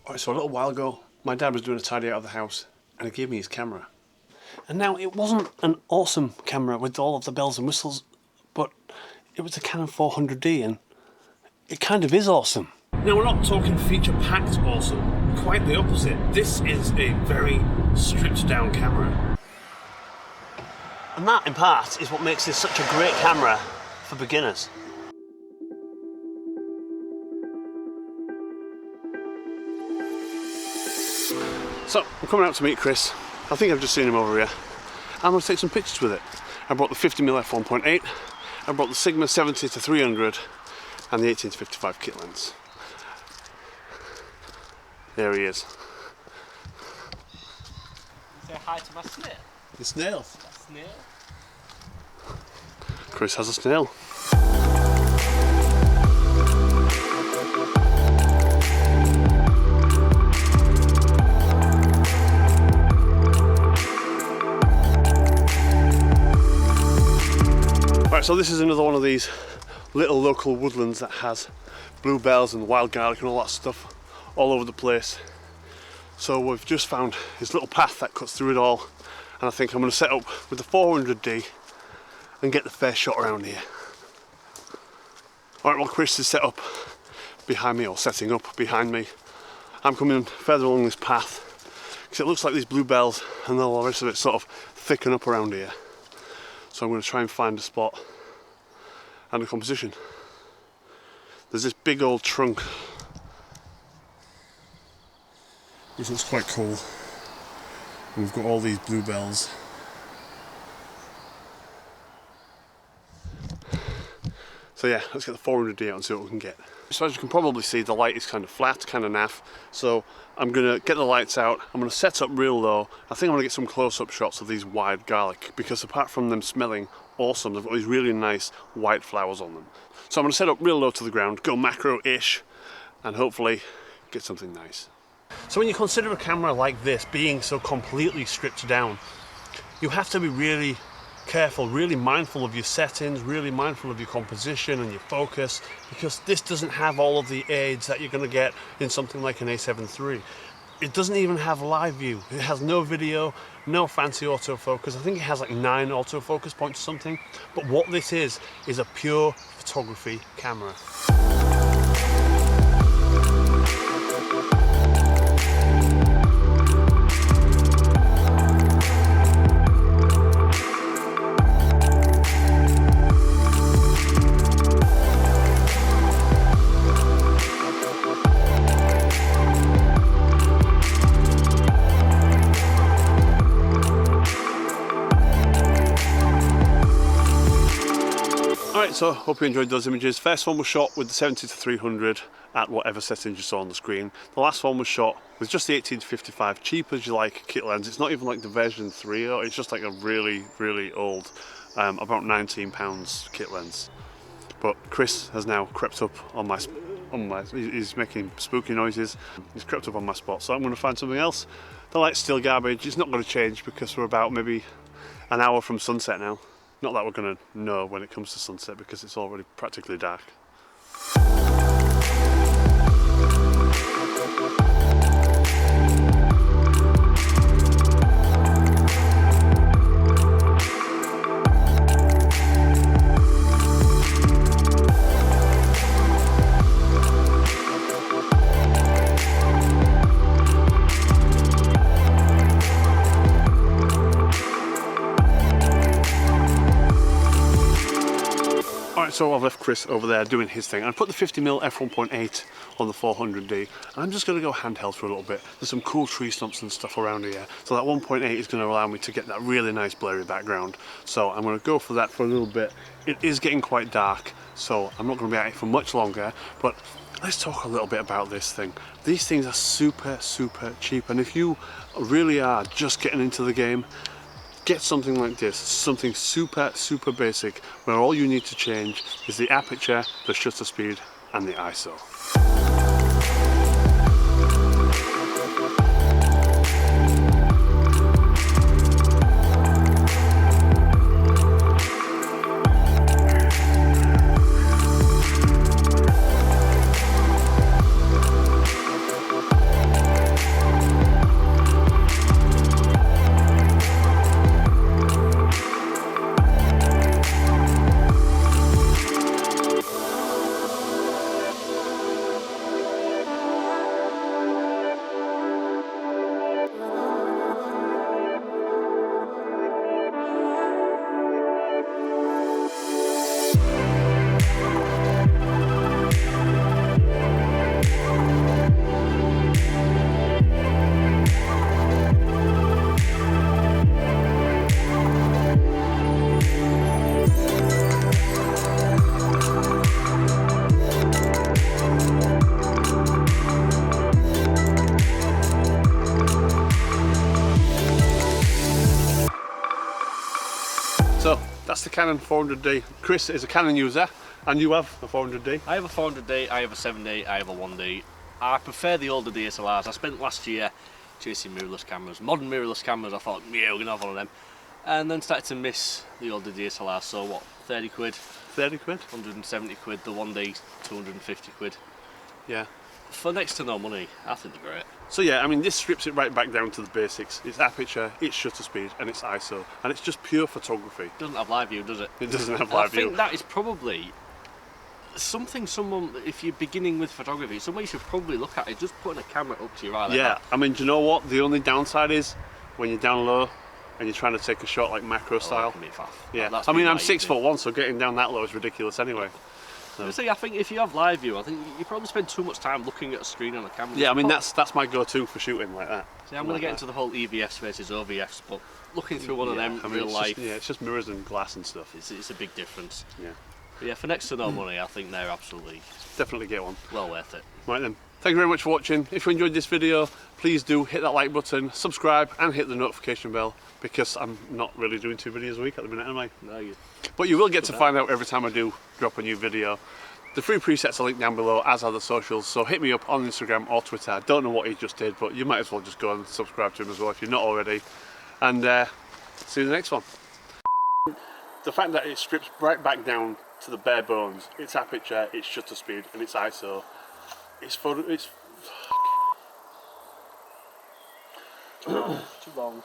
Alright, so a little while ago, my dad was doing a tidy out of the house and he gave me his camera. And now, it wasn't an awesome camera with all of the bells and whistles, but it was a Canon 400D and it kind of is awesome. Now, we're not talking feature-packed awesome, quite the opposite. This is a very stripped-down camera. And that, in part, is what makes this such a great camera for beginners. So, I'm coming out to meet Chris. I think I've just seen him over here. I'm going to take some pictures with it. I brought the 50mm f1.8, I brought the Sigma 70-300 and the 18-55 kit lens. There he is. Say hi to my snail. The snail. A snail? Chris has a snail. Right, so this is another one of these little local woodlands that has bluebells and wild garlic and all that stuff all over the place. So we've just found this little path that cuts through it all, and I think I'm going to set up with the 400D and get the first shot around here. Alright, well, Chris is set up behind me, or setting up behind me. I'm coming further along this path because it looks like these bluebells and all the rest of it sort of thicken up around here. So I'm going to try and find a spot and a composition. There's this big old trunk. This looks quite cool. And we've got all these bluebells. So yeah, let's get the 400D out and see what we can get. So as you can probably see, the light is kind of flat, kind of naff. So I'm going to get the lights out. I'm going to set up real low. I think I'm going to get some close-up shots of these wild garlic, because apart from them smelling awesome, they've got these really nice white flowers on them. So I'm going to set up real low to the ground, go macro-ish, and hopefully get something nice. So when you consider a camera like this being so completely stripped down, you have to be really careful, really mindful of your settings, really mindful of your composition and your focus, because this doesn't have all of the aids that you're going to get in something like an A7 III. It doesn't even have live view. It has no video, no fancy autofocus. I think it has like 9 autofocus points or something. But what this is a pure photography camera. Alright, so hope you enjoyed those images. First one was shot with the 70-300 at whatever settings you saw on the screen. The last one was shot with just the 18-55, cheap as you like kit lens. It's not even like the version 3, it's just like a really, really old, about £19 kit lens. But Chris has now crept up on my, he's making spooky noises. He's crept up on my spot, so I'm going to find something else. The light's still garbage. It's not going to change because we're about maybe an hour from sunset now. Not that we're going to know when it comes to sunset because it's already practically dark. So I've left Chris over there doing his thing. I put the 50mm f1.8 on the 400D, and I'm just going to go handheld for a little bit. There's some cool tree stumps and stuff around here, so that 1.8 is going to allow me to get that really nice blurry background. So I'm going to go for that for a little bit. It is getting quite dark, so I'm not going to be at it for much longer, but let's talk a little bit about this thing. These things are super, super cheap, and if you really are just getting into the game, get something like this, something super, super basic, where all you need to change is the aperture, the shutter speed, and the ISO. Canon 400D. Chris is a Canon user, and you have a 400D. I have a 400D, I have a 7D, I have a 1D. I prefer the older DSLRs. I spent last year chasing mirrorless cameras, modern mirrorless cameras. I thought, yeah, we're gonna have one of them. And then started to miss the older DSLR, so what, 30 quid? 30 quid? 170 quid, the 1D, 250 quid. Yeah. For next to no money, I think they're great. So yeah, I mean, this strips it right back down to the basics. It's aperture, it's shutter speed, and it's ISO, and it's just pure photography. It doesn't have live view, does it? It doesn't have I live view. think that is probably something someone, if you're beginning with photography, someone you should probably look at is just putting a camera up to your eye like Yeah, that. I mean, do you know what? The only downside is when you're down low and you're trying to take a shot like macro style. That can be faff. Yeah, That's I mean, been I'm my 6'1", so getting down that low is ridiculous anyway. So. See, I think if you have live view, I think you probably spend too much time looking at a screen on a camera. Yeah, I mean, that's my go-to for shooting like that. See, I'm going to get into the whole EVFs versus OVFs, but looking through one of them in real life, It's just mirrors and glass and stuff. it's a big difference. Yeah. But yeah, for next to no money, I think they're absolutely Definitely get one. well worth it. Right then, thank you very much for watching. If you enjoyed this video, please do hit that like button, subscribe and hit the notification bell, because I'm not really doing 2 videos a week at the minute, am I? No, you. But you will get to find out every time I do drop a new video. The free presets are linked down below, as are the socials, so hit me up on Instagram or Twitter. I don't know what he just did, but you might as well just go and subscribe to him as well if you're not already. And see you in the next one. The fact that it strips right back down to the bare bones, its aperture, its shutter speed and its ISO, it's Too long.